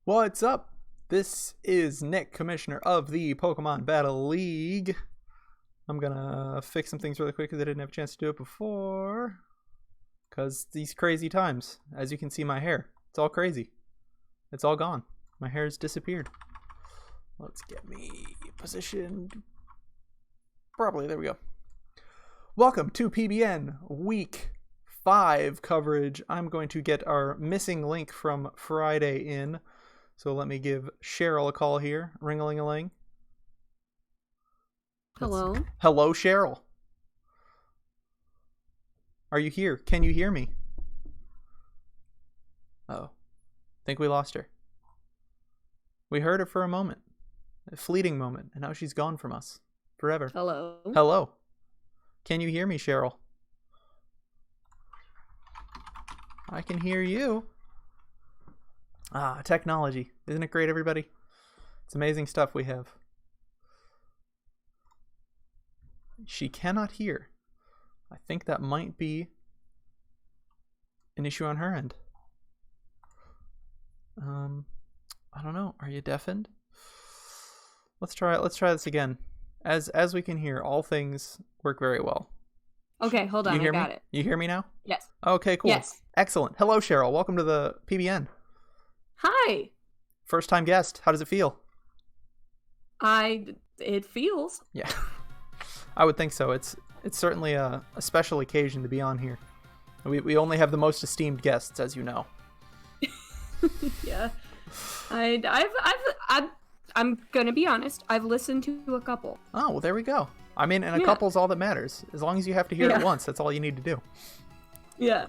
What's up? This is Nick, Commissioner of the Pokemon Battle League. I'm gonna fix some things really quick because I didn't have a chance to do it before. Because these crazy times. As you can see, my hair. It's all crazy. It's all gone. My hair's disappeared. Let's get me positioned. Probably. There we go. Welcome to PBN Week 5 coverage. I'm going to get our missing link from Friday in. So let me give Cheryl a call here. Ring-a-ling-a-ling. Hello. Hello, Cheryl. Are you here? Can you hear me? Oh. Think we lost her. We heard her for a moment. A fleeting moment. And now she's gone from us. Forever. Hello. Hello. Can you hear me, Cheryl? I can hear you. Ah, technology. Isn't it great, everybody? It's amazing stuff we have. She cannot hear. I think that might be an issue on her end. I don't know. Are you deafened? Let's try it. Let's try this again. As we can hear, all things work very well. Okay, hold on. I got it. You hear me now? Yes. Okay, cool. Yes. Excellent. Hello, Cheryl. Welcome to the PBN. Hi. First time guest. How does it feel? It feels. Yeah. I would think so. It's certainly a special occasion to be on here. We only have the most esteemed guests, as you know. Yeah. I'm gonna be honest. I've listened to a couple. Oh, well, there we go. I mean, and a couple's all that matters. As long as you have to hear it once, that's all you need to do. Yeah.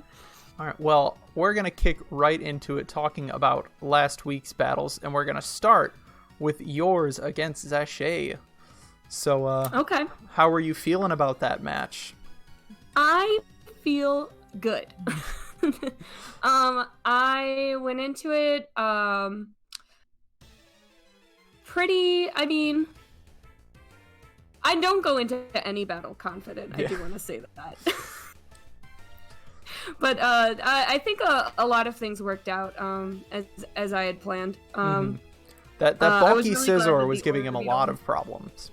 All right. Well, we're gonna kick right into it, talking about last week's battles, and we're gonna start with yours against Zashay. So, okay. How are you feeling about that match? I feel good. I went into it pretty. I mean, I don't go into any battle confident. Yeah. I do want to say that. But I think a lot of things worked out as I had planned. That bulky really Scizor was giving him a lot of problems.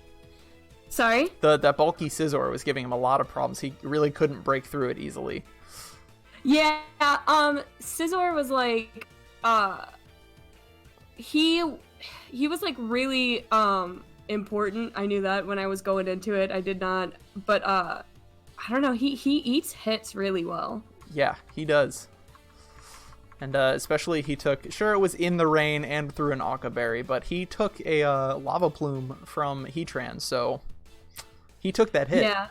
Sorry? That bulky Scizor was giving him a lot of problems. He really couldn't break through it easily. Yeah, Scizor was like, he was like really important. I knew that when I was going into it. I did not, but I don't know. He eats hits really well. Yeah, he does. And especially he took, sure it was in the rain and through an Occa Berry, but he took a Lava Plume from Heatran, so he took that hit. Yeah.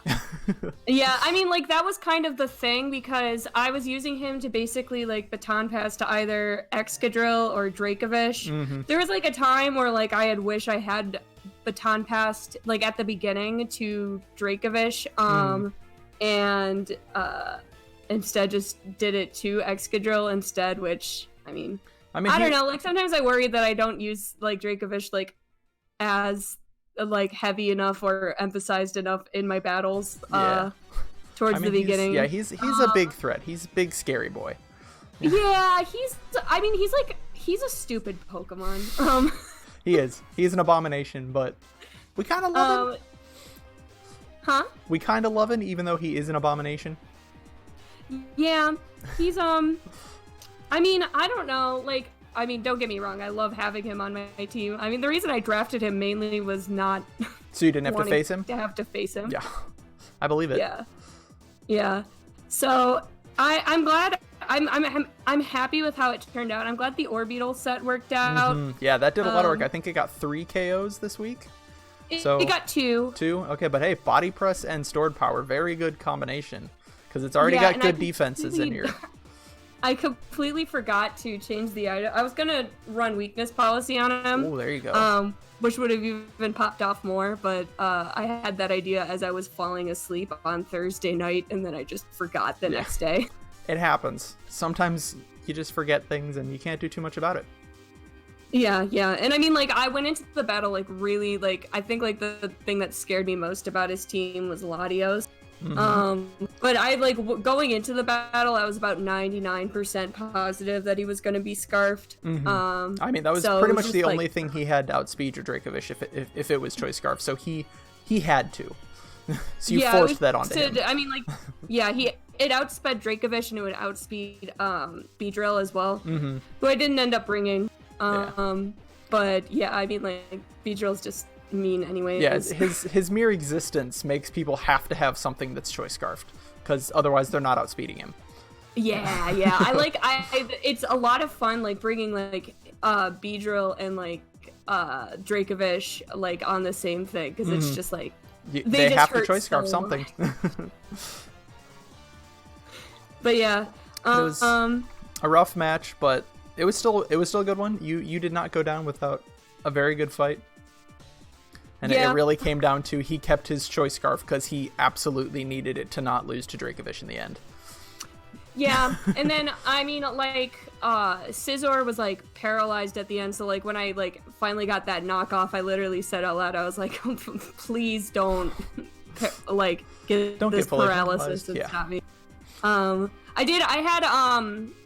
Yeah, I mean, like, that was kind of the thing, because I was using him to basically, like, baton pass to either Excadrill or Dracovish. Mm-hmm. There was, like, a time where, like, I had wished I had baton passed, like, at the beginning to Dracovish, and instead just did it to Excadrill instead, which, I mean I don't know, like, sometimes I worry that I don't use, like, Dracovish, like, as like heavy enough or emphasized enough in my battles towards the beginning. He's a big threat. He's a big scary boy. Yeah, he's a stupid Pokemon. He is. He's an abomination, but we kind of love him. Huh? We kind of love him even though he is an abomination. Yeah, he's I mean, I don't know, like, I mean, don't get me wrong, I love having him on my team. I mean, the reason I drafted him mainly was not so you didn't have to face him? To have to face him. Yeah. I believe it. Yeah. Yeah. So, I'm glad, I'm happy with how it turned out. I'm glad the Orbeetle set worked out. Mm-hmm. Yeah, that did a lot of work. I think it got 3 KOs this week. It got 2. 2? Okay, but hey, Body Press and Stored Power, very good combination. Because it's already got good defenses in here. I completely forgot to change the item. I was gonna run weakness policy on him. Oh, there you go. Which would have even popped off more, but I had that idea as I was falling asleep on Thursday night, and then I just forgot the next day. It happens. Sometimes you just forget things, and you can't do too much about it. Yeah, and I mean, like, I went into the battle, like, really, like, I think, like, the thing that scared me most about his team was Latios. But I going into the battle, I was about 99% positive that he was going to be scarfed. I mean, that was pretty much the only thing he had to outspeed your Dracovish if it was choice scarf. So he had to. So you forced that onto him. I mean, it outsped Dracovish and it would outspeed Beedrill as well, who I didn't end up bringing. But yeah, I mean, Beedrill's just mean anyway. Yeah, his mere existence makes people have to have something that's choice scarfed, because otherwise they're not outspeeding him. Yeah. I it's a lot of fun bringing Beedrill and Dracovish on the same thing, because it's just they have to choice scarf something. But yeah, it was a rough match, but it was still a good one. You did not go down without a very good fight. And it really came down to he kept his choice scarf because he absolutely needed it to not lose to Dracovish in the end. Yeah, and then I mean, Scizor was paralyzed at the end. So when I finally got that knockoff, I literally said out loud, I was like, "Please don't get this paralysis and stop me." I had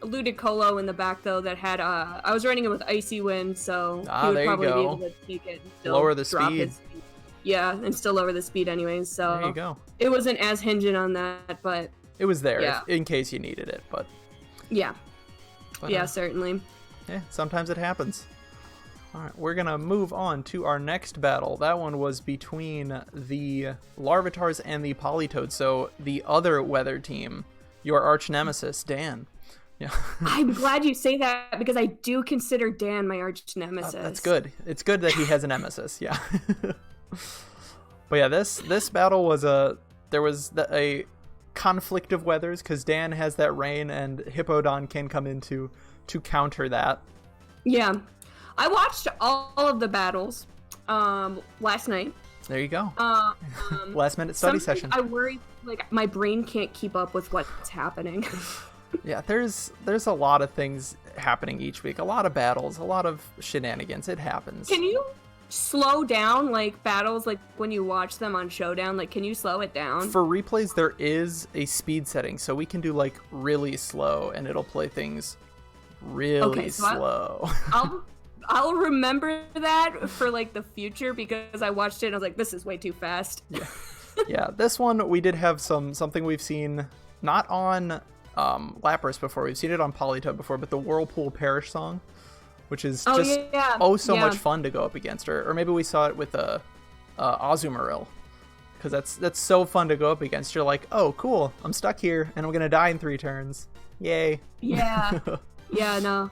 Ludicolo in the back though that had I was running it with Icy Wind, so he would probably be able to take it and still lower the speed. Yeah, and still lower the speed anyways, so there you go. It wasn't as hinging on that, but it was there in case you needed it, but certainly. Yeah, sometimes it happens. All right, we're gonna move on to our next battle. That one was between the Larvitars and the Politoads, so the other weather team. Your arch nemesis, Dan. Yeah. I'm glad you say that because I do consider Dan my arch nemesis. That's good. It's good that he has a nemesis. Yeah. But yeah, this battle was a conflict of weathers because Dan has that rain and Hippowdon can come in to counter that. Yeah, I watched all of the battles last night. There you go. Last minute study session. I worry my brain can't keep up with what's happening. Yeah, there's a lot of things happening each week. A lot of battles, a lot of shenanigans. It happens. Can you slow down battles when you watch them on Showdown? Can you slow it down? For replays, there is a speed setting, so we can do really slow, and it'll play things really slow. I'll remember that for the future because I watched it and I was like, this is way too fast. Yeah. Yeah, this one we did have something we've seen not on Lapras before. We've seen it on Politoed before, but the Whirlpool Parish song, which is so much fun to go up against. Or maybe we saw it with Azumarill, because that's so fun to go up against. You're like, oh, cool, I'm stuck here and I'm gonna die in 3 turns. Yay. Yeah. Yeah, no.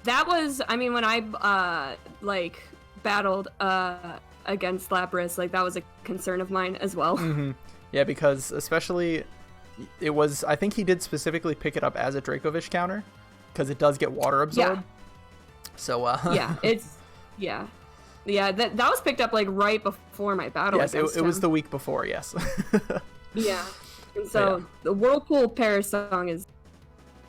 That was, I mean, when I battled against Lapras, that was a concern of mine as well. Mm-hmm. Yeah, because especially it was, I think he did specifically pick it up as a Dracovish counter because it does get water absorbed. Yeah. So that was picked up right before my battle. Yes, it was the week before. Yes. Yeah, and so the Whirlpool Paris song is.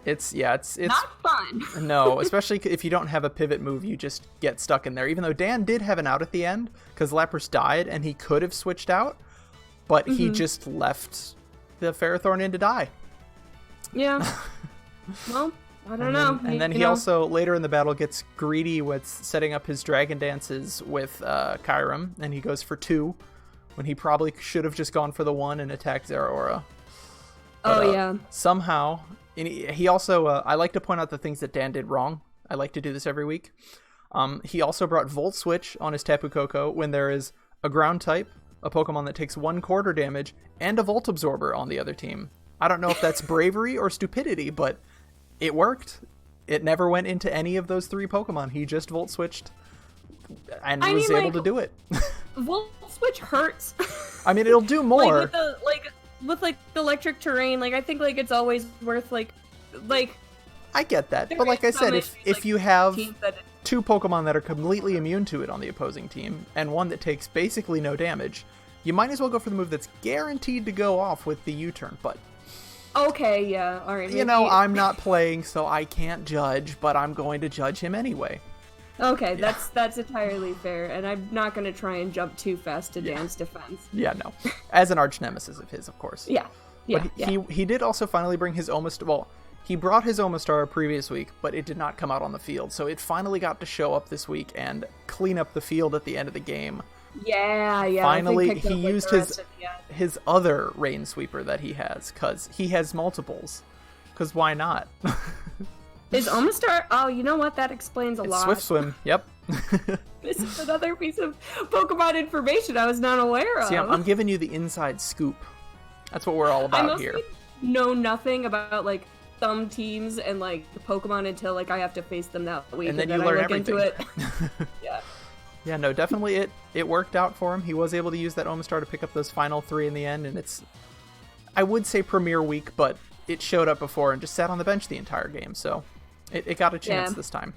It's not fun. No, especially if you don't have a pivot move, you just get stuck in there. Even though Dan did have an out at the end because Lapras died and he could have switched out, but he just left the Ferrothorn in to die. Yeah. Well, I don't know. And then he also later in the battle gets greedy with setting up his Dragon Dances with Kyurem, and he goes for 2 when he probably should have just gone for the 1 and attacked Zeraora. But, somehow. And he also, I like to point out the things that Dan did wrong. I like to do this every week. He also brought Volt Switch on his Tapu Koko when there is a ground type, a Pokemon that takes 1/4 damage, and a Volt Absorber on the other team. I don't know if that's bravery or stupidity, but it worked. It never went into any of those 3 Pokemon. He just Volt Switched and was able to do it. Volt Switch hurts. I mean, it'll do more. With the electric terrain, I think it's always worth I get that, but like I said, if you have 2 Pokemon that are completely immune to it on the opposing team and one that takes basically no damage, you might as well go for the move that's guaranteed to go off with the U-turn. But okay, yeah, all right. You know, I'm not playing, so I can't judge, but I'm going to judge him anyway. Okay, that's entirely fair, and I'm not gonna try and jump too fast to Dan's defense. Yeah, no. As an arch nemesis of his, of course. Yeah. Yeah, but he did also finally bring his Omastar. Well, he brought his Omastar previous week, but it did not come out on the field. So it finally got to show up this week and clean up the field at the end of the game. Yeah. Finally, he used his other Rain Sweeper that he has, because he has multiples. Because why not? Is Omastar? Oh, you know what? That explains a lot. Swift Swim, yep. This is another piece of Pokemon information I was not aware of. See, I'm giving you the inside scoop. That's what we're all about here. I know nothing about like some teams and like Pokemon until like I have to face them that week, and then you learn everything. Into it. Yeah, no, definitely it worked out for him. He was able to use that Omastar to pick up those final 3 in the end, and it's, I would say premiere week, but it showed up before and just sat on the bench the entire game, so it got a chance this time.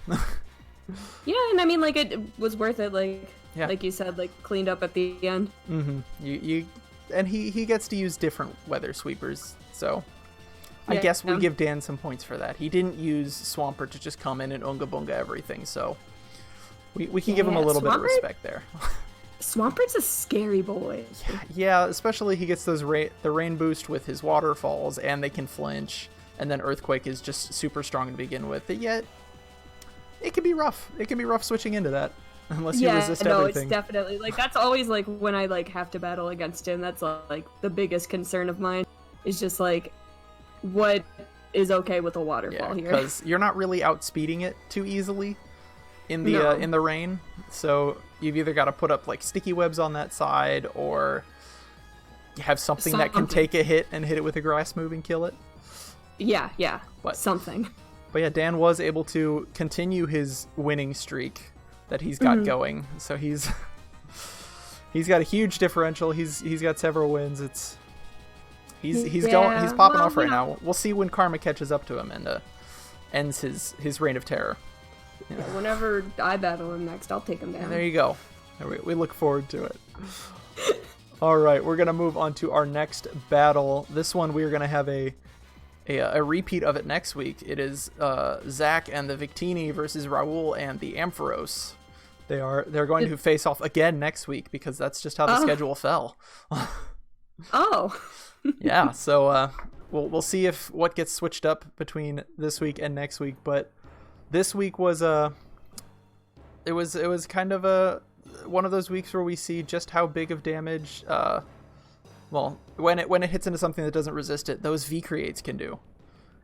Yeah, and I mean, like, it was worth it, like you said, like, cleaned up at the end. Mm-hmm. And he gets to use different weather sweepers, so I guess we give Dan some points for that. He didn't use Swampert to just come in and Unga Bunga everything, so we can give him a little bit of respect there. Swampert's a scary boy. Yeah, especially he gets those the rain boost with his waterfalls, and they can flinch, and then Earthquake is just super strong to begin with, but yet it can be rough. It can be rough switching into that. Unless you resist everything. It's definitely, like, that's always, like, when I, like, have to battle against him, that's, like, the biggest concern of mine, is just, like, what is okay with a waterfall here. Because you're not really outspeeding it too easily in the rain, so you've either got to put up, like, sticky webs on that side, or you have something that can take a hit and hit it with a grass move and kill it. Yeah, something. But yeah, Dan was able to continue his winning streak that he's got going, so he's got a huge differential. He's got several wins. He's popping off right now. We'll see when Karma catches up to him and ends his reign of terror. Yeah, whenever I battle him next, I'll take him down. And there you go. We look forward to it. All right, we're gonna move on to our next battle. This one we're gonna have a repeat of it next week. It is Zach and the Victini versus Raul and the Ampharos. They're going to face off again next week because that's just how the schedule fell. Yeah, so we'll see if what gets switched up between this week and next week. But this week was it was kind of one of those weeks where we see just how big of damage. Well, when it hits into something that doesn't resist it, those V-Creates can do.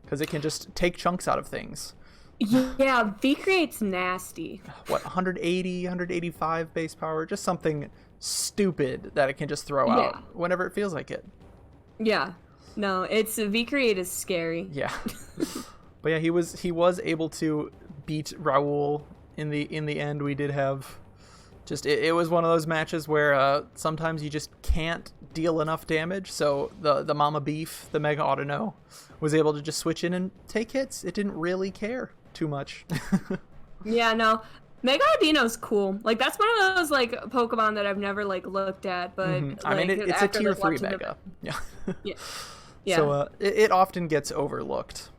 Because it can just take chunks out of things. Yeah, V-Create's nasty. What, 180, 185 base power? Just something stupid that it can just throw out whenever it feels like it. Yeah. No, V-Create is scary. Yeah. But yeah, he was able to beat Raul in the end. We did have... It was one of those matches where sometimes you just can't deal enough damage, so the Mama Beef, the Mega Autono, was able to just switch in and take hits. It didn't really care too much. Yeah, no. Mega Audino's cool. Like, that's one of those, like, Pokemon that I've never, like, looked at, but... Like, I mean, it's a tier 3 Mega. Yeah. Yeah. So it often gets overlooked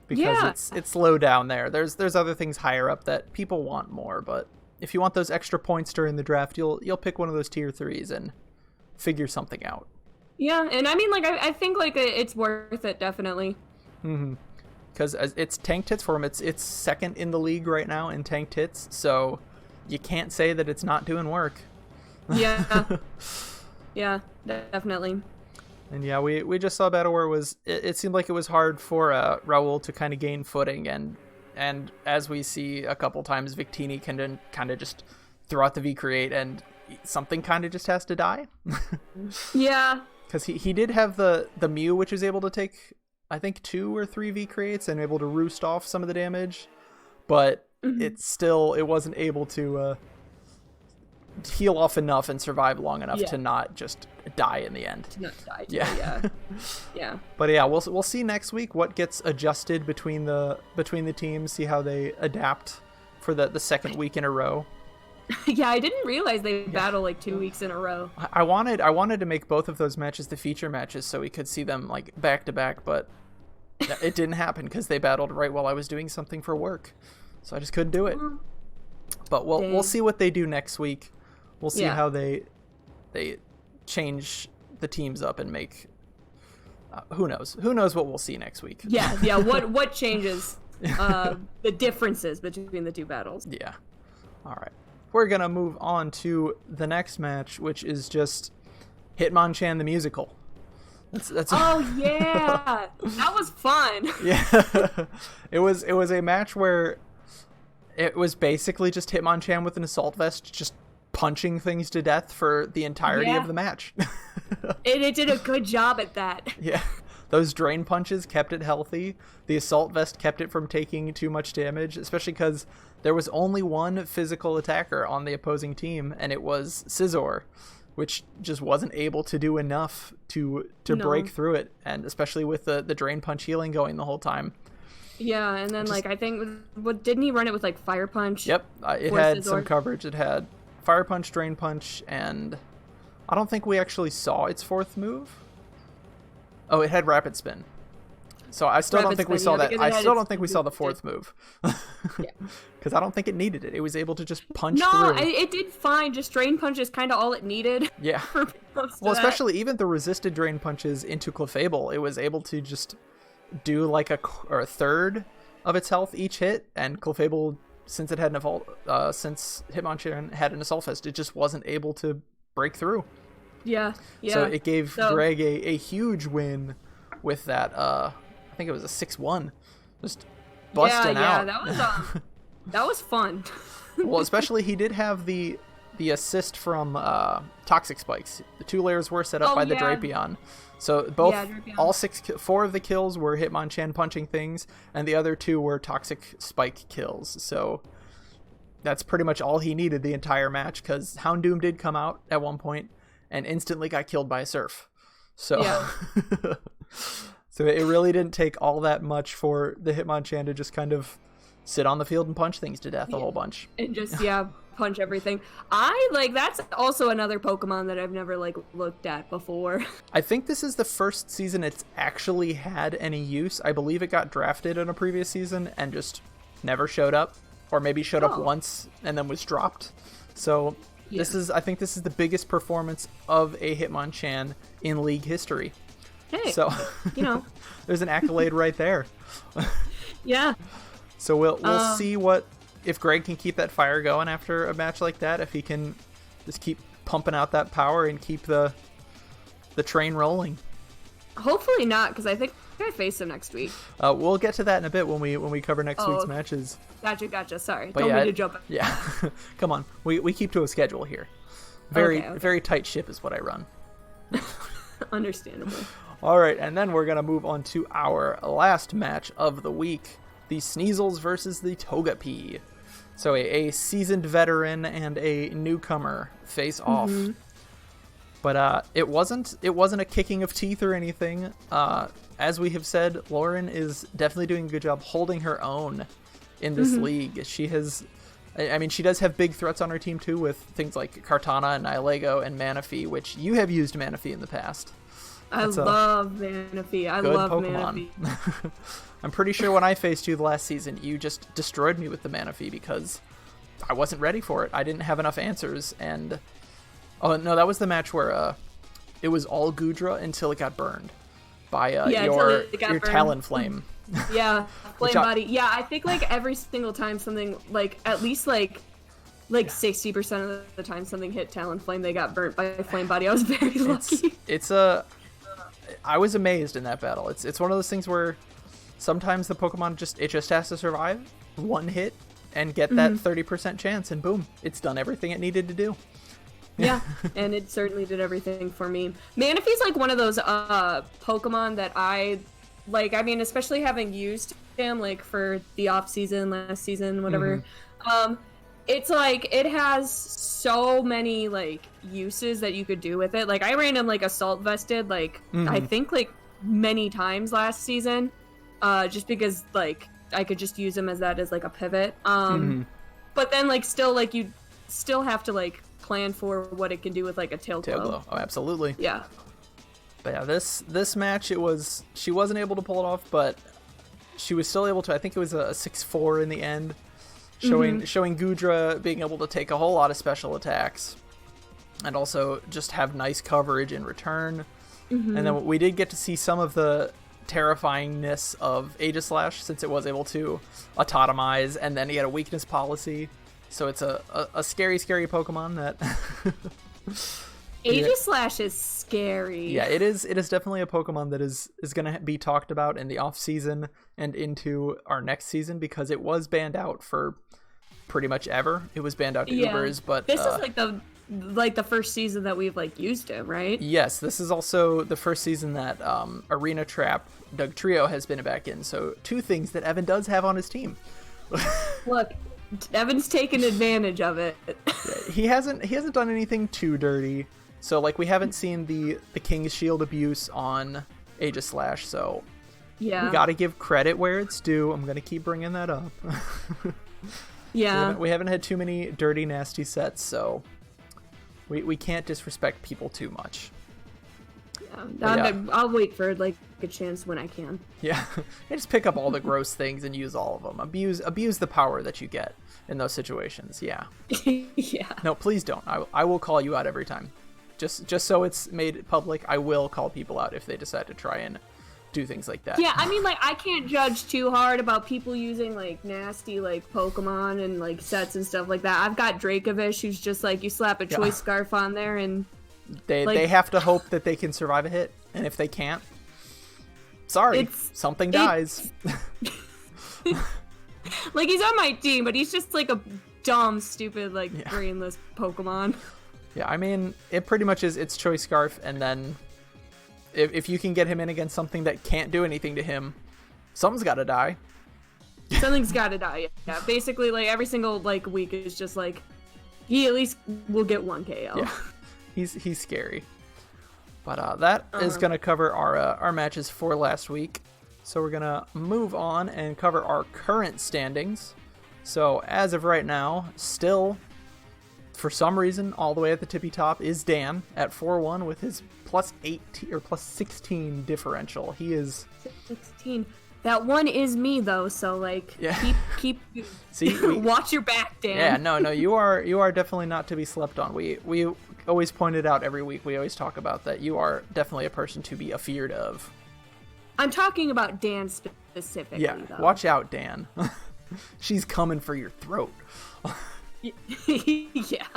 because it's low down there. There's other things higher up that people want more, but... If you want those extra points during the draft, you'll pick one of those tier 3s and figure something out. Yeah, and I mean, like, I think, like, it's worth it, definitely. Because it's tanked hits for him. It's second in the league right now in tanked hits, so you can't say that it's not doing work. Yeah. Yeah, definitely. And yeah, we just saw a battle where it seemed like it was hard for Raul to kind of gain footing, and as we see a couple times, Victini can then kind of just throw out the V-Create and something kind of just has to die. Yeah. Because he did have the Mew, which is able to take, I think, 2 or 3 V-Creates and able to roost off some of the damage. But it wasn't able to heal off enough and survive long enough to not just die in the end. To not die. Yeah. But yeah, we'll see next week what gets adjusted between the teams, see how they adapt for the second week in a row. Yeah, I didn't realize they battle like 2 weeks in a row. I wanted to make both of those matches the feature matches so we could see them like back to back, but it didn't happen because they battled right while I was doing something for work. So I just couldn't do it. But we'll see what they do next week. We'll see how they change the teams up and make. Who knows? Who knows what we'll see next week? Yeah. What changes? The differences between the two battles. Yeah. All right. We're gonna move on to the next match, which is just Hitmonchan the musical. That's Oh yeah, that was fun. Yeah, it was a match where it was basically just Hitmonchan with an assault vest just punching things to death for the entirety of the match. It did a good job at that. Yeah, those drain punches kept it healthy. The assault vest kept it from taking too much damage, especially because there was only one physical attacker on the opposing team, and it was Scizor, which just wasn't able to do enough to break through it, and especially with the drain punch healing going the whole time. Yeah, and then I think didn't he run it with like Fire Punch? Yep, it had some coverage. It had Fire Punch, Drain Punch, and I don't think we actually saw its fourth move. Oh, it had Rapid Spin. So I still don't think we saw that. I still don't think we saw the fourth move. Because I don't think it needed it. It was able to just punch through. No, it did fine. Just Drain Punch is kind of all it needed. Yeah. Well, especially even the resisted Drain Punches into Clefable, it was able to just do like a third of its health each hit, and Clefable, since it had since Hitmonchan had an Assault Vest, it just wasn't able to break through. Yeah. So it gave Greg a huge win with that. I think it was a 6-1, just busting out. Yeah, that was fun. Well, especially he did have the assist from Toxic Spikes. The 2 layers were set up by the Drapion. So four of the kills were Hitmonchan punching things, and the other 2 were Toxic Spike kills. So that's pretty much all he needed the entire match, because Houndoom did come out at one point and instantly got killed by a Surf. So so it really didn't take all that much for the Hitmonchan to just kind of sit on the field and punch things to death a whole bunch. And just, punch everything. That's also another Pokemon that I've never, looked at before. I think this is the first season it's actually had any use. I believe it got drafted in a previous season and just never showed up. Or maybe showed up once and then was dropped. So I think this is the biggest performance of a Hitmonchan in League history. Hey, so there's an accolade right there. Yeah. So we'll see if Greg can keep that fire going after a match like that. If he can just keep pumping out that power and keep the train rolling. Hopefully not, because I think I face him next week. We'll get to that in a bit when we cover next week's matches. Gotcha. Sorry, don't mean to jump in. Yeah, come on. We keep to a schedule here. Very tight ship is what I run. Understandable. All right, and then we're gonna move on to our last match of the week: the Sneasels versus the Togepi. So a seasoned veteran and a newcomer face off. But it wasn't a kicking of teeth or anything. As we have said, Lauren is definitely doing a good job holding her own in this league. She does have big threats on her team too, with things like Kartana and Nihilego and Manaphy, which you have used Manaphy in the past. I love Manaphy. I love Pokemon. Manaphy. I'm pretty sure when I faced you the last season, you just destroyed me with the Manaphy because I wasn't ready for it. I didn't have enough answers, and that was the match where it was all Goodra until it got burned by your Talonflame. Yeah, Flame Body. Yeah, I think every single time something at least 60% of the time something hit Talonflame, they got burnt by Flame Body. I was very lucky. I was amazed in that battle. It's one of those things where sometimes the Pokemon just has to survive one hit and get that 30% chance, and boom, it's done everything it needed to do. Yeah, and it certainly did everything for me. Manaphy's one of those Pokemon that I especially having used him for the off season, last season, whatever. It's it has so many uses that you could do with it. I ran him assault vested I think many times last season, just because I could just use him as a pivot. But then still you still have to plan for what it can do with a tail glow. Oh, absolutely. Yeah. But yeah, this match, she wasn't able to pull it off, but she was still able to. I think it was a 6-4 in the end. showing Gudra being able to take a whole lot of special attacks and also just have nice coverage in return. And then we did get to see some of the terrifyingness of Aegislash, since it was able to autotomize, and then he had a weakness policy. So it's a scary Pokemon that... Aegislash is scary. Yeah, it is definitely a Pokemon that is going to be talked about in the off-season and into our next season, because it was banned out for pretty much ever. It was banned out to Ubers, but... This is like the first season that we've used it, right? Yes, this is also the first season that Arena Trap Doug Trio has been back in. So 2 things that Evan does have on his team. Look, Evan's taken advantage of it. Yeah, he hasn't done anything too dirty. So we haven't seen the King's Shield abuse on Aegislash. So yeah, we got to give credit where it's due. I'm gonna keep bringing that up. Yeah, we haven't had too many dirty, nasty sets, so we can't disrespect people too much. Yeah, I'll wait for a chance when I can. Yeah, just pick up all the gross things and use all of them. Abuse the power that you get in those situations. Yeah. Yeah. No, please don't. I will call you out every time. Just so it's made public, I will call people out if they decide to try and do things like that. Yeah, I mean, I can't judge too hard about people using nasty Pokemon and sets and stuff like that. I've got Dracovish, who's just you slap a choice scarf on there and they have to hope that they can survive a hit, and if they can't, sorry, something dies. He's on my team, but he's just a dumb, stupid, brainless Pokemon. Yeah, I mean, it pretty much is. It's choice scarf, and then if you can get him in against something that can't do anything to him, something's got to die. Something's got to die. Yeah, basically, every single week is just he at least will get 1 KO. Yeah, he's scary. But that is gonna cover our matches for last week. So we're gonna move on and cover our current standings. So as of right now, still, for some reason, all the way at the tippy top is Dan at 4-1 with his plus 18 or plus 16 differential. He is 16. That one is me though, so keep see, watch your back, Dan. Yeah, no, you are definitely not to be slept on. We always point it out every week. We always talk about that. You are definitely a person to be afeared of. I'm talking about Dan specifically. Yeah, though. Watch out, Dan. She's coming for your throat. Yeah.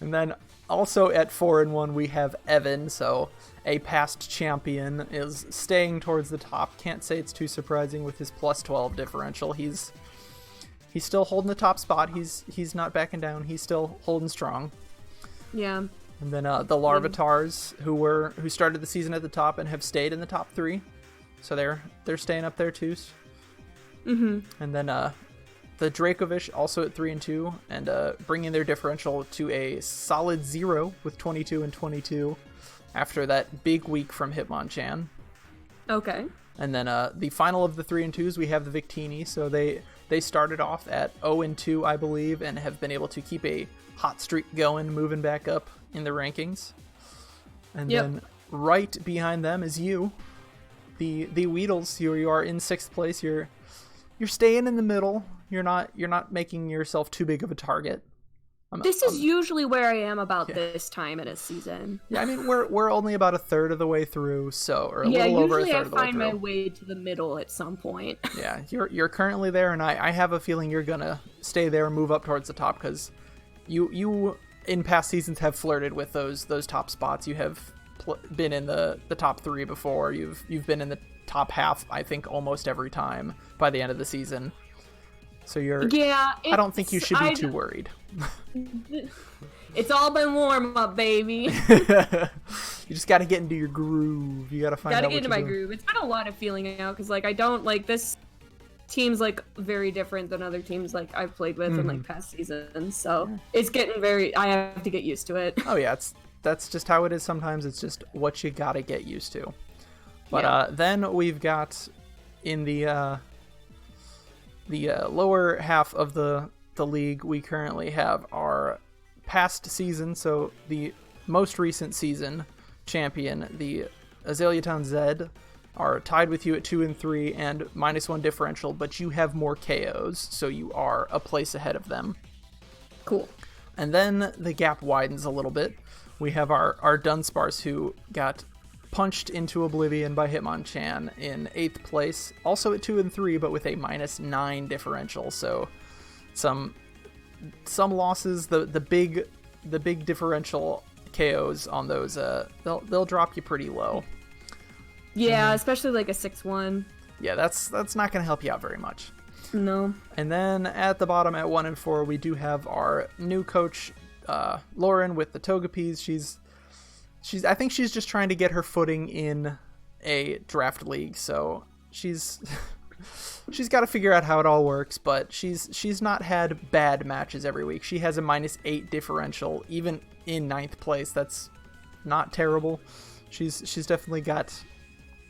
And then also at 4-1 we have Evan, so a past champion is staying towards the top. Can't say it's too surprising with his plus 12 differential. He's still holding the top spot. He's not backing down. He's still holding strong. Yeah. And then the Larvatars who started the season at the top and have stayed in the top 3. So they're staying up there too. And then the Dracovish also at 3-2 and bringing their differential to a solid 0 with 22 and 22 after that big week from Hitmonchan. Okay. And then the final of the 3-2s, we have the Victini. So they started off at 0-2, I believe, and have been able to keep a hot streak going, moving back up in the rankings. And then right behind them is you, the Weedles. You are in 6th place. You're staying in the middle. You're not making yourself too big of a target. This is usually where I am about this time in a season. Yeah, I mean we're only about a third of the way through, or a little over a third of the way through. Yeah, usually I find my way to the middle at some point. Yeah, you're currently there, and I have a feeling you're gonna stay there and move up towards the top, because you in past seasons have flirted with those top spots. You have been in the top 3 before. You've been in the top half, I think, almost every time by the end of the season. So I don't think you should be too worried. It's all been warm up, baby. You just got to get into your groove. You got to find out what you're doing. Gotta get into my groove. It's been a lot of feeling out, because I don't this team's very different than other teams I've played with in past seasons. So it's getting I have to get used to it. Oh yeah, that's just how it is sometimes. It's just what you got to get used to. But then we've got in the lower half of the league, we currently have our past season, so the most recent season champion, the Azalea Town Zed, are tied with you at 2 and 3 and -1 differential, but you have more KOs, so you are a place ahead of them. Cool. And then the gap widens a little bit. We have our Dunsparce, who got punched into oblivion by Hitmonchan in 8th place, also at 2 and 3, but with a -9 differential. So some losses. The big differential KOs on those, they'll drop you pretty low. Yeah, especially like a 6-1. Yeah, that's not going to help you out very much. No. And then at the bottom at 1 and 4, we do have our new coach, Lauren, with the Togepes. I think she's just trying to get her footing in a draft league, so she's got to figure out how it all works, but she's not had bad matches every week. She has a -8 differential, even in 9th place. That's not terrible. She's definitely got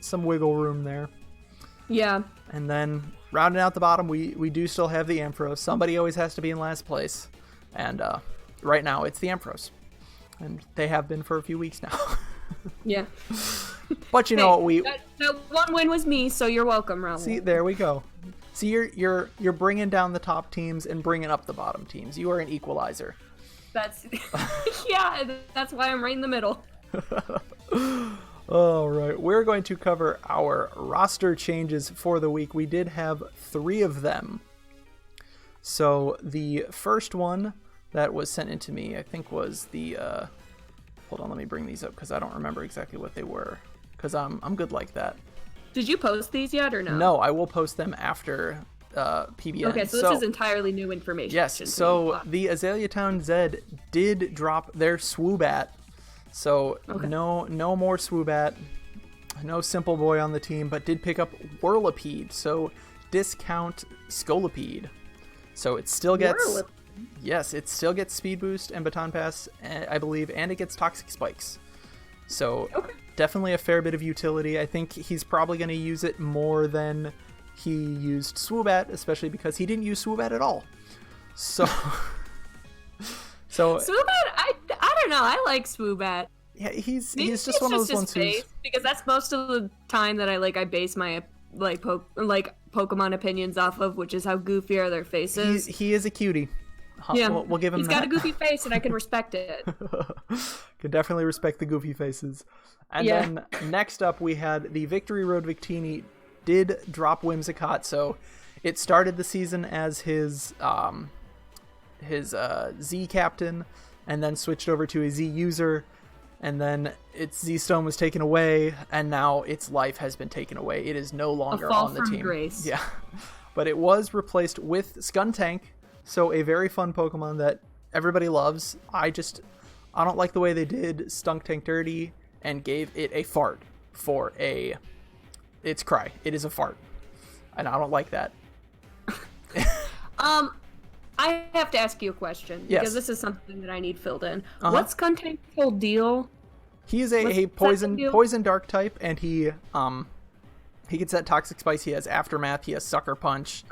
some wiggle room there. Yeah. And then rounding out the bottom, we do still have the Ampharos. Somebody always has to be in last place, and right now it's the Ampharos, and they have been for a few weeks now. Yeah. But you know what, that one win was me, so you're welcome, Raul. See, there we go. See, you're bringing down the top teams and bringing up the bottom teams. You are an equalizer. That's yeah. That's why I'm right in the middle. All right, we're going to cover our roster changes for the week. We did have 3 of them. So the first one that was sent in to me, I think, was the hold on, let me bring these up because I don't remember exactly what they were, because I'm good like that. Did you post these yet or no? No, I will post them after PBL. Okay, so this is entirely new information. Yes, so the Azalea Town Zed did drop their Swoobat. So no more Swoobat, no Simple Boy on the team, but did pick up Whirlipede, so discount Scolipede. So it still gets it still gets Speed Boost and Baton Pass, I believe, and it gets Toxic Spikes. So definitely a fair bit of utility. I think he's probably going to use it more than he used Swoobat, especially because he didn't use Swoobat at all. So Swoobat, I don't know. I like Swoobat. Yeah, he's just one of those ones who's, because that's most of the time that I base my Pokemon opinions off of, which is how goofy are their faces. He is a cutie. Yeah, we'll give him He's got a goofy face, and I can respect it. Can definitely respect the goofy faces. And then next up, we had the Victory Road Victini did drop Whimsicott, so it started the season as his Z captain, and then switched over to a Z user, and then its Z Stone was taken away, and now its life has been taken away. It is no longer on the team. Grace. Yeah, but it was replaced with Skuntank, so a very fun Pokemon that everybody loves. I don't like the way they did Skuntank dirty and gave it a fart for its cry. It is a fart, and I don't like that. I have to ask you a question, because this is something that I need filled in. What's Skuntank's whole deal? He's a poison dark type, and he gets that Toxic Spice. He has Aftermath. He has Sucker Punch.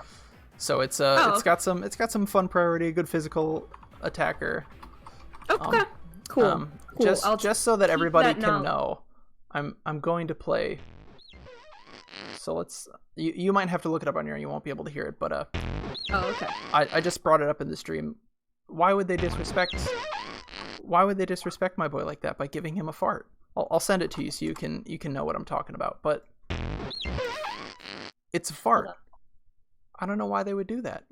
So it's got some fun priority, a good physical attacker. Okay, cool. Just so that everybody can know, I'm going to play. So you might have to look it up on your own. You won't be able to hear it, but oh, okay. I just brought it up in the stream. Why would they disrespect my boy like that by giving him a fart? I'll send it to you so you can know what I'm talking about. But it's a fart. I don't know why they would do that.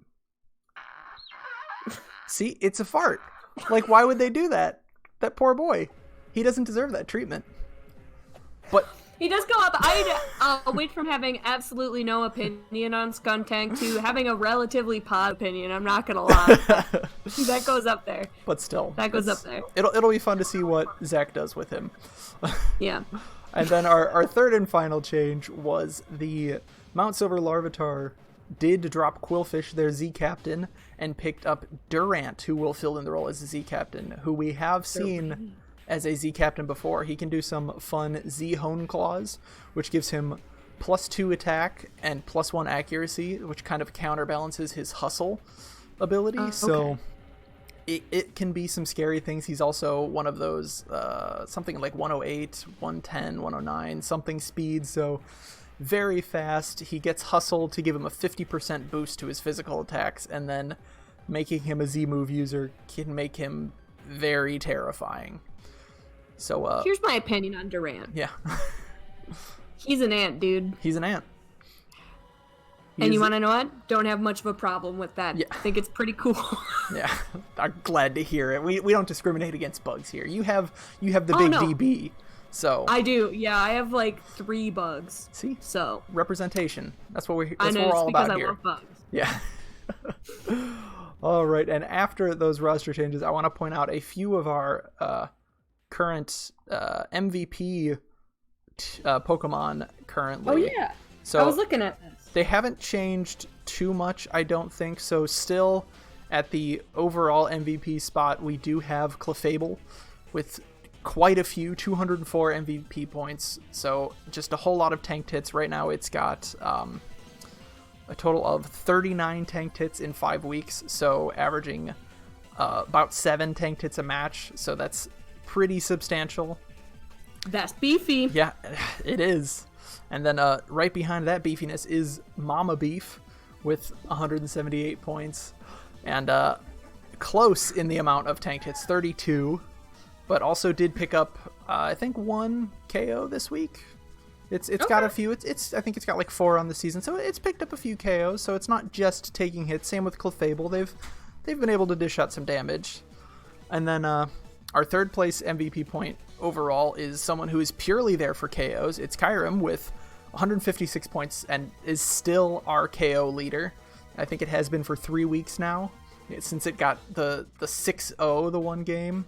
See, it's a fart. Like, why would they do that? That poor boy. He doesn't deserve that treatment. But he does go up. I wait from having absolutely no opinion on Skuntank to having a relatively pod opinion. I'm not gonna lie. That goes up there. But still, that goes up there. It'll be fun to see what Zach does with him. Yeah. And then our third and final change was the Mount Silver Larvitar did drop Quillfish, their Z captain, and picked up Durant, who will fill in the role as the Z captain, who we have seen as a Z captain before. He can do some fun Z Hone Claws, which gives him +2 attack and +1 accuracy, which kind of counterbalances his hustle ability. So it can be some scary things. He's also one of those something like 108, 110, 109, something speed, so very fast. He gets hustled to give him a 50% boost to his physical attacks, and then making him a Z-move user can make him very terrifying. So here's my opinion on Durant. Yeah. He's an ant, dude. He's an ant. And you want to know what? Don't have much of a problem with that. Yeah. I think it's pretty cool. Yeah, I'm glad to hear it. We don't discriminate against bugs here. You have the big no. DB, so I do. Yeah, I have like 3 bugs. See, so representation. That's what we're all because about I here. love bugs. Yeah. All right, and after those roster changes, I want to point out a few of our current MVP Pokemon currently. Oh yeah. So I was looking at this. They haven't changed too much, I don't think. So still at the overall MVP spot, we do have Clefable with quite a few, 204 MVP points. So just a whole lot of tanked hits. Right now it's got a total of 39 tanked hits in 5 weeks. So averaging about 7 tanked hits a match. So that's pretty substantial. That's beefy. Yeah, it is. And then right behind that beefiness is Mama Beef with 178 points. And close in the amount of tanked hits, 32. But also did pick up, I think, 1 KO this week. It's got a few. I think it's got like 4 on the season. So it's picked up a few KOs. So it's not just taking hits. Same with Clefable. They've been able to dish out some damage. And then our third place MVP point overall is someone who is purely there for KOs. It's Kyurem with 156 points and is still our KO leader. I think it has been for 3 weeks now, since it got the 6-0 the one game.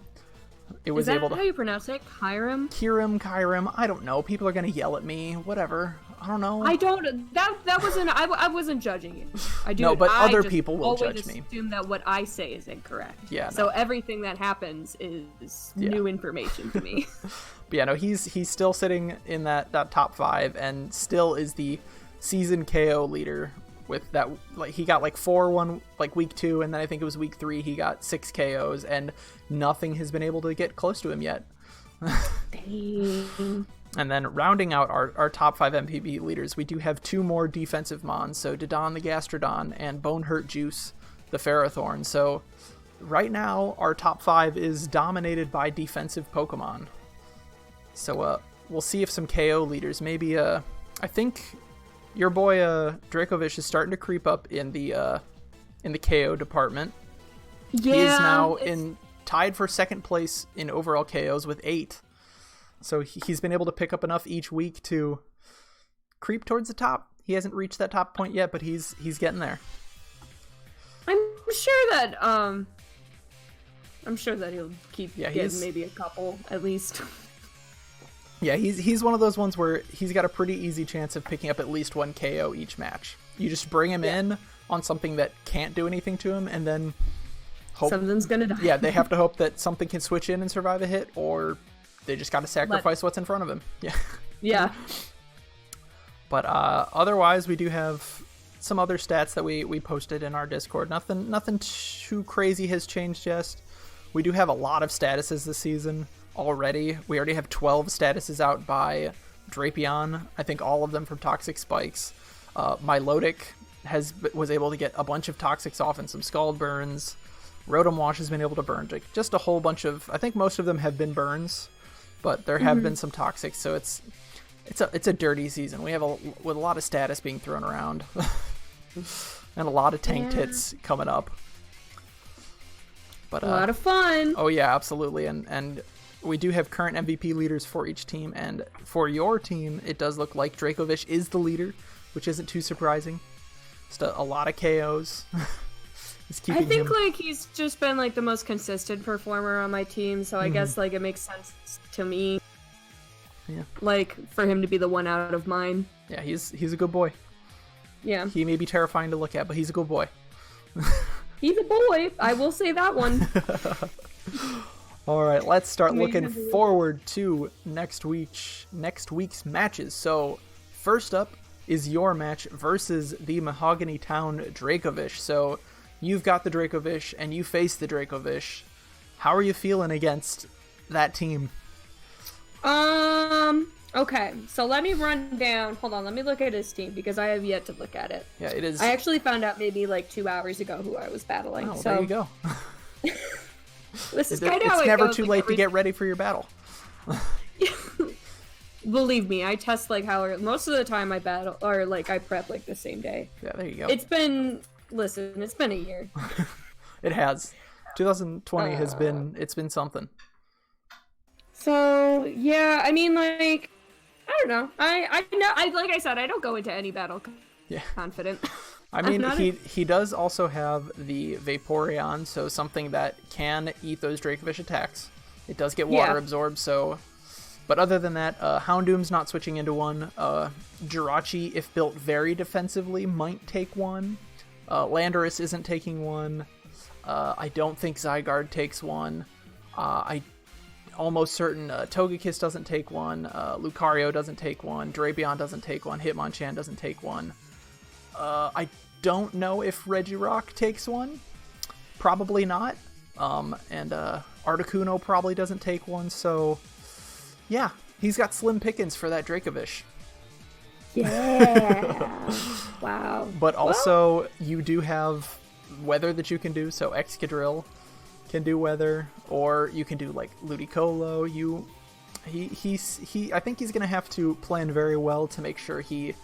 It was able to. Is that how you pronounce it? Kyurem? Kyurem. I don't know. People are gonna yell at me. Whatever. I don't know. I don't. That wasn't. I wasn't judging you. I do. No, but I other just people will judge me. Assume that what I say is incorrect. Yeah. So everything that happens is new information to me. But yeah, no, he's still sitting in that top 5 and still is the season KO leader with that. Like he got like 4 week 2, and then I think it was week 3 he got 6 KOs, and nothing has been able to get close to him yet. Dang. And then rounding out our top 5 MVP leaders, we do have 2 more defensive mons, so Dodon the Gastrodon and Bonehurt Juice the Ferrothorn. So right now our top 5 is dominated by defensive Pokemon. So we'll see if some KO leaders, maybe I think your boy Dracovish is starting to creep up in the KO department. Yeah, he is now tied for second place in overall KOs with 8. So he's been able to pick up enough each week to creep towards the top. He hasn't reached that top point yet, but he's getting there. I'm sure that he'll keep getting maybe a couple at least. Yeah, he's one of those ones where he's got a pretty easy chance of picking up at least 1 KO each match. You just bring him in on something that can't do anything to him, and then something's gonna die. Yeah, they have to hope that something can switch in and survive a hit, or they just got to sacrifice what's in front of him. Yeah. Yeah. But otherwise, we do have some other stats that we posted in our Discord. Nothing too crazy has changed just. We do have a lot of statuses this season already. We already have 12 statuses out by Drapion. I think all of them from Toxic Spikes. Milotic was able to get a bunch of Toxics off and some Scald Burns. Rotom Wash has been able to burn just a whole bunch of. I think most of them have been burns, but there have been some Toxics. So it's a dirty season. We have with a lot of status being thrown around, and a lot of tanked hits coming up. But a lot of fun. Oh yeah, absolutely. And we do have current MVP leaders for each team, and for your team, it does look like Dracovish is the leader, which isn't too surprising. Just a lot of KOs. I think like he's just been like the most consistent performer on my team, so I guess like it makes sense to me. Yeah. Like for him to be the one out of mine. Yeah, he's a good boy. Yeah. He may be terrifying to look at, but he's a good boy. He's a boy. I will say that one. All right, let's start looking forward to next week's matches. So first up is your match versus the Mahogany Town Dracovish. So you've got the Dracovish and you face the Dracovish. How are you feeling against that team? Okay, so let me run down. Hold on, let me look at his team because I have yet to look at it. Yeah, it is. I actually found out maybe like 2 hours ago who I was battling. Oh, so there you go. This is kind of how it's it never goes, too like, late to get ready for your battle. Believe me, I test like how most of the time I battle or like I prep like the same day. Yeah, there you go. It's been a year. It has. 2020 has been something. So yeah, I mean, like, I don't know. I know. Like I said, I don't go into any battle confident. I mean, he does also have the Vaporeon, so something that can eat those Dracovish attacks. It does get water absorbed, so. But other than that, Houndoom's not switching into one. Jirachi, if built very defensively, might take one. Landorus isn't taking one. I don't think Zygarde takes one. I almost certain Togekiss doesn't take one. Lucario doesn't take one. Drapion doesn't take one. Hitmonchan doesn't take one. I don't know if Regirock takes one. Probably not. And Articuno probably doesn't take one, so yeah, he's got slim pickings for that Dracovish. Yeah. Wow. But also, you do have weather that you can do, so Excadrill can do weather, or you can do like Ludicolo. I think he's gonna have to plan very well to make sure he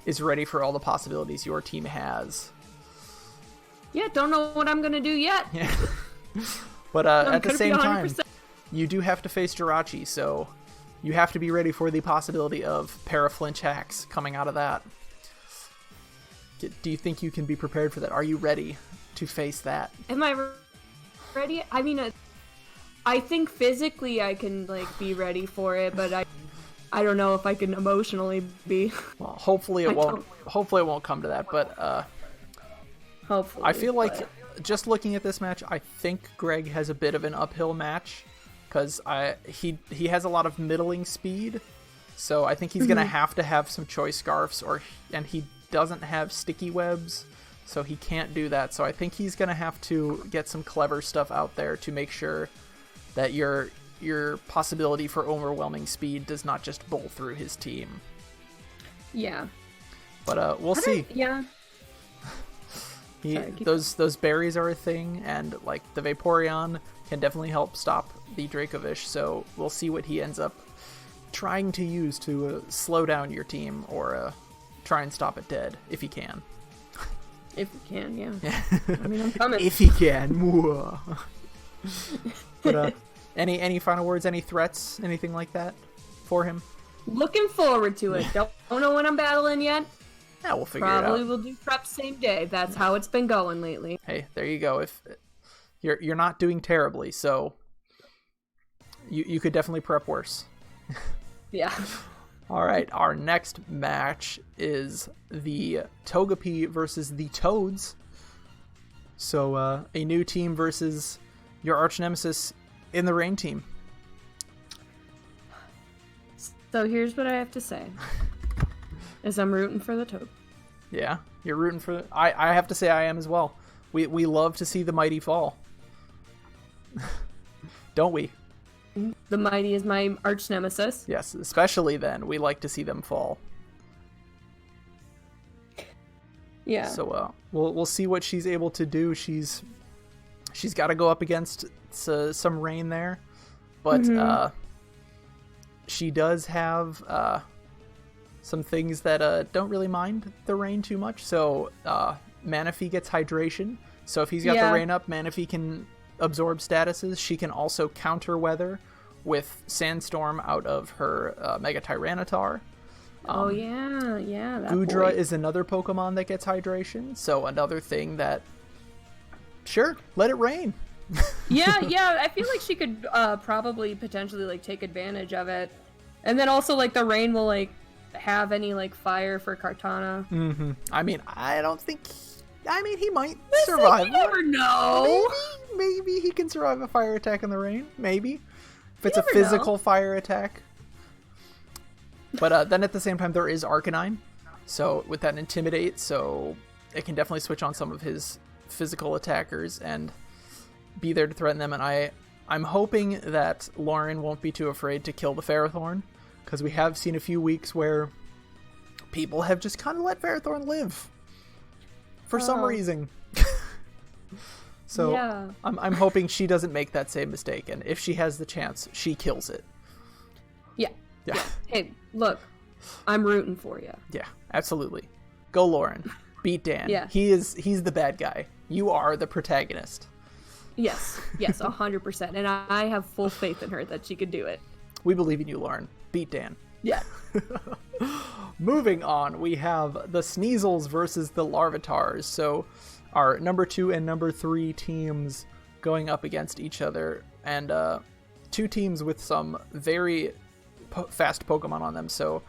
is ready for all the possibilities your team has. Yeah, don't know what I'm gonna do yet. Yeah. But at the same time, you do have to face Jirachi, so you have to be ready for the possibility of Paraflinch hacks coming out of that. Do you think you can be prepared for that? Are you ready to face that? Am I ready? I mean, I think physically I can like be ready for it, but I don't know if I can emotionally be. Well, hopefully it won't. Hopefully it won't come to that. But hopefully, I feel like just looking at this match, I think Greg has a bit of an uphill match because he has a lot of middling speed, so I think he's gonna have to have some choice scarfs, and he doesn't have sticky webs, so he can't do that. So I think he's gonna have to get some clever stuff out there to make sure that your possibility for overwhelming speed does not just bowl through his team. Yeah. But we'll see. Yeah. Those berries are a thing, and like the Vaporeon can definitely help stop the Dracovish, so we'll see what he ends up trying to use to slow down your team, or try and stop it dead, if he can. If he can, yeah. I mean, I'm coming. If he can. But any final words, any threats, anything like that for him? Looking forward to it. Don't know when I'm battling yet. Yeah, we'll figure it out. Probably will do prep same day. That's how it's been going lately. Hey, there you go. If you're not doing terribly, so you could definitely prep worse. Yeah. All right, our next match is the Togepi versus the Toads. So a new team versus your arch nemesis in the Rain team. So here's what I have to say. Is I'm rooting for the Toad. Yeah, you're rooting for... I have to say I am as well. We love to see the mighty fall. Don't we? The mighty is my arch nemesis. Yes, especially then. We like to see them fall. Yeah. So we'll see what she's able to do. She's got to go up against some rain there. But she does have... some things that don't really mind the rain too much. So Manaphy gets hydration. So if he's got the rain up, Manaphy can absorb statuses. She can also counter weather with Sandstorm out of her Mega Tyranitar. Goodra is another Pokemon that gets hydration. So another thing that, sure, let it rain. yeah, I feel like she could probably potentially like take advantage of it. And then also like the rain will like have any like fire for Kartana. I mean, I don't think. I mean, he might survive. You never know. Maybe he can survive a fire attack in the rain. Maybe if it's a physical fire attack. But then at the same time, there is Arcanine. So with that Intimidate, so it can definitely switch on some of his physical attackers and be there to threaten them. And I'm hoping that Lauren won't be too afraid to kill the Ferrothorn, because we have seen a few weeks where people have just kind of let Ferrothorn live for some reason. So yeah. I'm hoping she doesn't make that same mistake, and if she has the chance, she kills it. Yeah. Hey, look, I'm rooting for you. Yeah, absolutely. Go Lauren. Beat Dan. Yeah. He's the bad guy. You are the protagonist. Yes, 100%. And I have full faith in her that she could do it. We believe in you, Lauren. Beat Dan. Yeah. Moving on, we have the Sneasels versus the Larvitars. So our number 2 and number 3 teams going up against each other, and 2 teams with some very fast Pokemon on them. So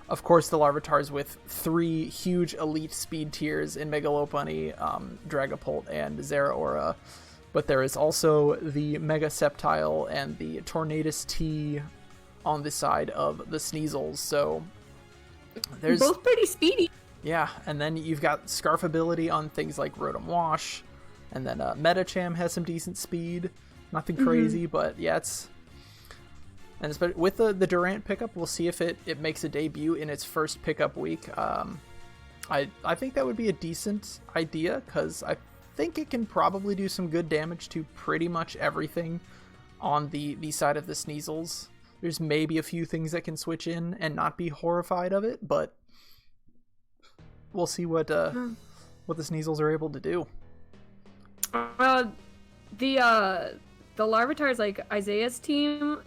of course the Larvitars with 3 huge elite speed tiers in Megalopony, Dragapult, and Zeraora. But there is also the Mega Sceptile and the Tornadus T on the side of the Sneasels. So there's both pretty speedy. Yeah, and then you've got Scarf ability on things like Rotom Wash, and then Metacham has some decent speed. Nothing crazy, but yeah, it's... And especially with the Durant pickup, we'll see if it makes a debut in its first pickup week. I think that would be a decent idea, because I think it can probably do some good damage to pretty much everything on the side of the Sneasels. There's maybe a few things that can switch in and not be horrified of it, but we'll see what the Sneasels are able to do. The Larvitars, like Isaiah's team,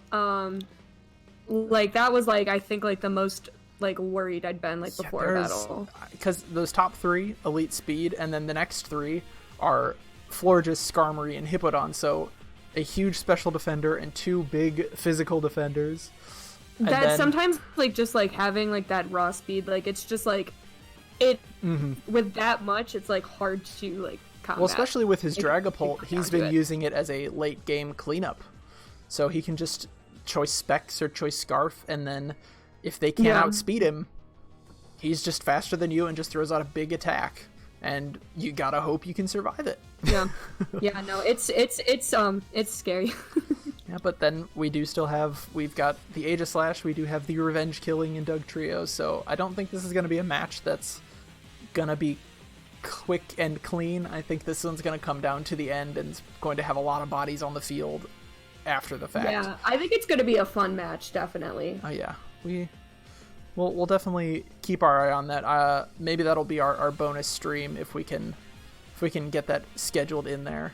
like that was like, I think like the most like worried I'd been like before a battle, because those top 3 elite speed, and then the next 3 are Florges, Skarmory, and Hippowdon. So a huge special defender and 2 big physical defenders. That then, sometimes like just like having like that raw speed, like it's just like it with that much, it's like hard to like combat. Well, especially with his Dragapult, he's been using it as a late game cleanup, so he can just choice Specs or choice Scarf, and then if they can't outspeed him, he's just faster than you and just throws out a big attack, and you gotta hope you can survive it. Yeah, no, it's scary. Yeah, but then we've got the Aegislash, we do have the Revenge Killing in Doug Trio, so I don't think this is gonna be a match that's gonna be quick and clean. I think this one's gonna come down to the end and it's going to have a lot of bodies on the field after the fact. Yeah, I think it's gonna be a fun match, definitely. Oh yeah, we'll definitely keep our eye on that. Maybe that'll be our bonus stream if we can get that scheduled in there.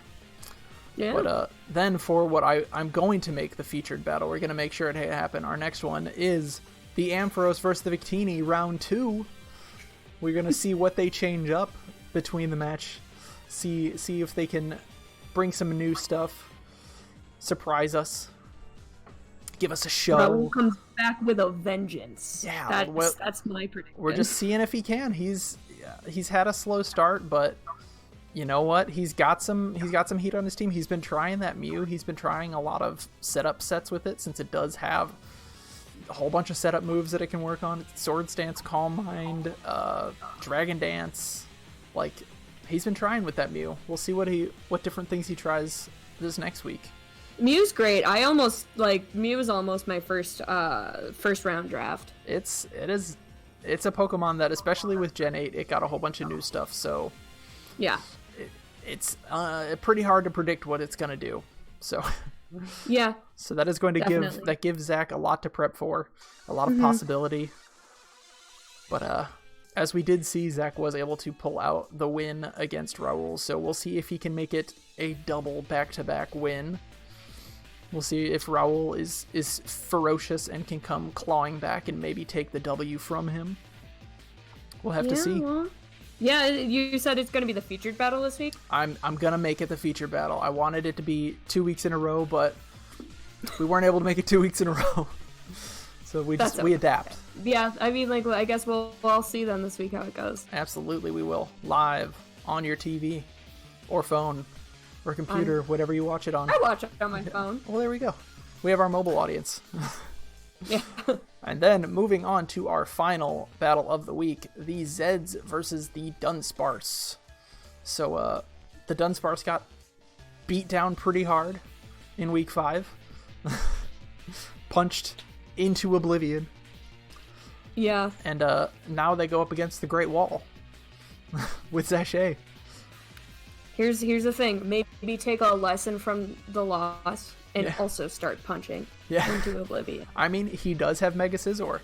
Yeah. But then for what I'm going to make the featured battle, we're going to make sure it happen. Our next one is the Ampharos versus the Victini, round 2. We're going to see what they change up between the match. See if they can bring some new stuff, surprise us, give us a show. Raul comes back with a vengeance. Yeah, that's my prediction. We're just seeing if he can. He's had a slow start, but you know what? He's got some heat on his team. He's been trying that Mew. He's been trying a lot of setup sets with it, since it does have a whole bunch of setup moves that it can work on. Swords Dance, Calm Mind, Dragon Dance. Like, he's been trying with that Mew. We'll see what different things he tries this next week. Mew's great. Mew is almost my first round draft. It's a Pokemon that, especially with Gen 8, it got a whole bunch of new stuff, so yeah. It's pretty hard to predict what it's gonna do. So yeah. So that is going to give Zach a lot to prep for, a lot of possibility. But as we did see, Zach was able to pull out the win against Raul, so we'll see if he can make it a double back-to-back win. We'll see if Raul is ferocious and can come clawing back and maybe take the W from him. We'll have to see. Well, yeah, you said it's going to be the featured battle this week? I'm going to make it the featured battle. I wanted it to be 2 weeks in a row, but we weren't able to make it 2 weeks in a row. So we adapt. Yeah, I mean, like, I guess we'll all see then this week how it goes. Absolutely, we will. Live on your TV or phone or computer, whatever you watch it on. I watch it on my phone. Well, there we go. We have our mobile audience. Yeah. And then moving on to our final battle of the week, the Zeds versus the Dunsparce. So the Dunsparce got beat down pretty hard in week 5. Punched into oblivion. Yeah. And now they go up against the Great Wall with Sachet. Here's the thing. Maybe take a lesson from the loss and also start punching into oblivion. I mean, he does have Mega Scizor.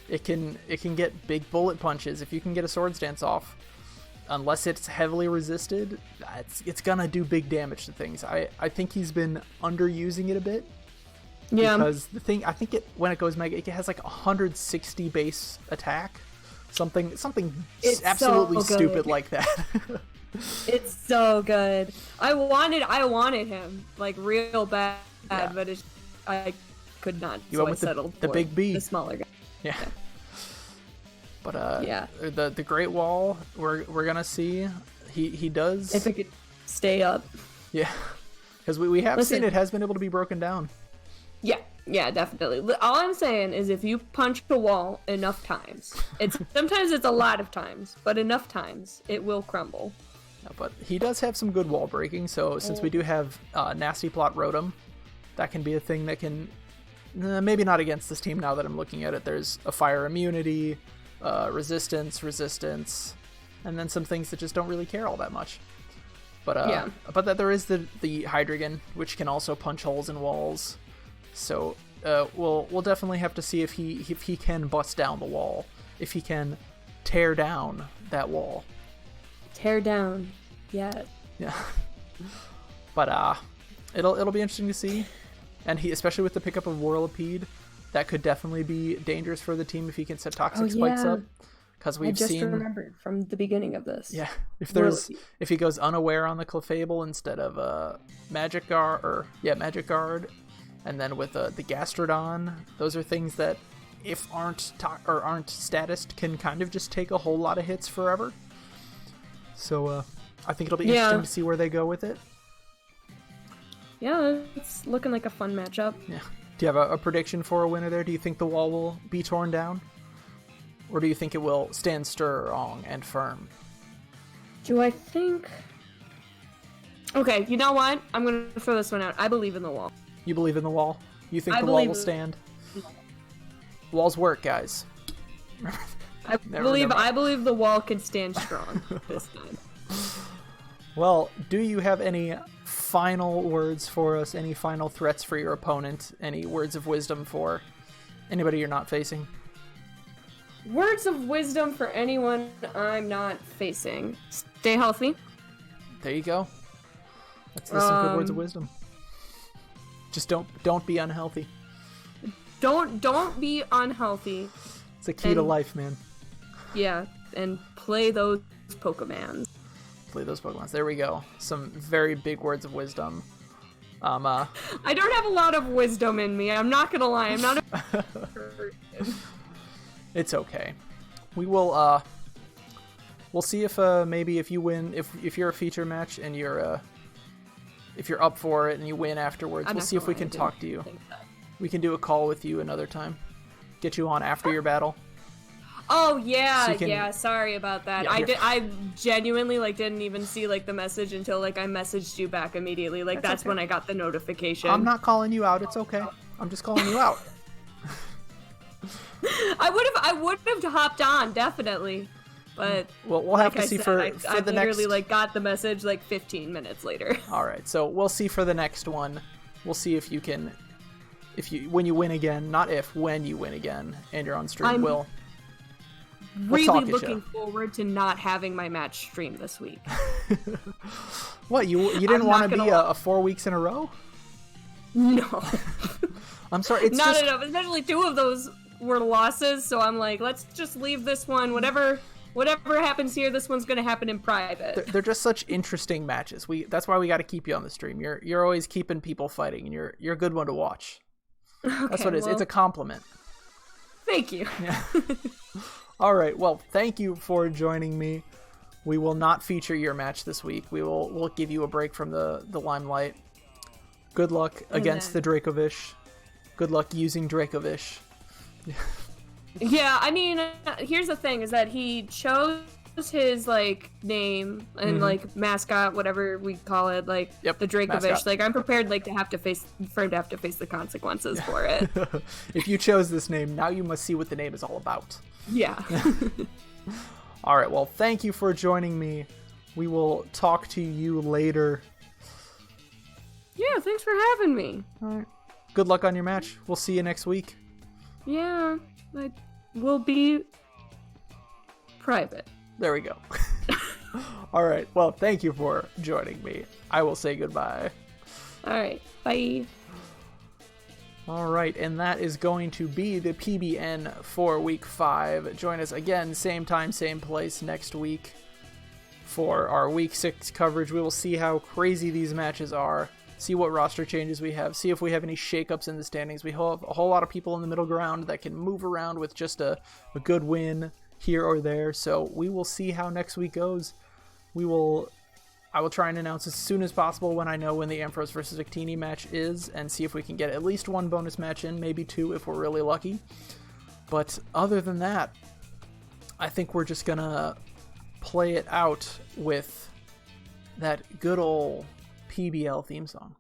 It can get big bullet punches if you can get a Swords Dance off. Unless it's heavily resisted, it's gonna do big damage to things. I think he's been underusing it a bit. Yeah. Because the thing, I think when it goes Mega, it has like 160 base attack. Something it's absolutely so stupid like that. It's so good. I wanted him like real bad, but I could not. You so went with I settled the for big B, the smaller guy. Yeah. But the Great Wall, we're gonna see. He does. If it could stay up. Yeah, because we have seen it has been able to be broken down. Yeah, definitely. All I'm saying is if you punch the wall enough times, sometimes it's a lot of times, but enough times it will crumble. Yeah, but he does have some good wall breaking, so since we do have Nasty Plot Rotom, that can be a thing that can maybe not against this team now that I'm looking at it. There's a fire immunity, resistance, and then some things that just don't really care all that much. But but that there is the Hydreigon, which can also punch holes in walls. So we'll definitely have to see if he can bust down the wall, if he can tear down that wall. Tear down, yeah. But it'll be interesting to see, and especially with the pickup of Whirlipede, that could definitely be dangerous for the team if he can set Toxic Spikes up. Because we've seen. Remembered from the beginning of this. Yeah, if he goes unaware on the Clefable instead of Magic Guard. And then with the Gastrodon, those are things that, if aren't statused, can kind of just take a whole lot of hits forever. So I think it'll be interesting to see where they go with it. Yeah, it's looking like a fun matchup. Yeah. Do you have a prediction for a winner there? Do you think the wall will be torn down? Or do you think it will stand strong and firm? Do I think... Okay, you know what? I'm going to throw this one out. I believe in the wall. You believe in the wall? You think the wall will stand? Walls work, guys. I believe the wall can stand strong this time. Well, do you have any final words for us? Any final threats for your opponent? Any words of wisdom for anybody you're not facing? Words of wisdom for anyone I'm not facing. Stay healthy. There you go. That's some good words of wisdom. Just don't be unhealthy. Don't be unhealthy. It's a key to life, man. Yeah, and play those Pokemons. Play those Pokemons. There we go. Some very big words of wisdom. I don't have a lot of wisdom in me. I'm not gonna lie. I'm not a It's okay. We will we'll see if maybe if you win, if you're a feature match and you're if you're up for it and you win afterwards, we'll see if we can talk to you. We can do a call with you another time. Get you on after your battle. Oh yeah, yeah. Sorry about that. Yeah, I genuinely didn't even see the message until I messaged you back immediately. That's okay. When I got the notification. I'm not calling you out. It's okay. I'm just calling you out. I would have hopped on definitely, but we'll have to see for the next. I literally got the message 15 minutes later. All right, so we'll see for the next one. We'll see if you can, when you win again, not if, when you win again, and you're on stream. We'll really looking forward to not having my match stream this week. What, you didn't want to be a 4 weeks in a row? No. I'm sorry. It's not enough. Especially 2 of those were losses, so I'm let's just leave this one. Whatever happens here, this one's gonna happen in private. They're just such interesting matches. That's why we got to keep you on the stream. You're always keeping people fighting, and you're a good one to watch. Okay, that's what it is. It's a compliment. Thank you. Yeah. All right. Well, thank you for joining me. We will not feature your match this week. We'll give you a break from the limelight. Good luck against the Dracovish. Good luck using Dracovish. Yeah, I mean, here's the thing, is that he chose his like name and like mascot, whatever we call it, like the Dracovish, mascot. Like I'm prepared like to have to face the consequences for it. If you chose this name, now you must see what the name is all about. Yeah. All right, well, thank you for joining me. We will talk to you later. Yeah, thanks for having me. All right. Good luck on your match. We'll see you next week. Yeah, I will be private. There we go. All right. Well, thank you for joining me. I will say goodbye. All right. Bye. All right. And that is going to be the PBN for week 5. Join us again, same time, same place next week for our week 6 coverage. We will see how crazy these matches are, see what roster changes we have, see if we have any shakeups in the standings. We have a whole lot of people in the middle ground that can move around with just a good win here or there. So we will see how next week goes. I will try and announce as soon as possible when I know when the Ampharos versus Victini match is, and see if we can get at least 1 bonus match in, maybe 2 if we're really lucky. But other than that, I think we're just gonna play it out with that good old PBL theme song.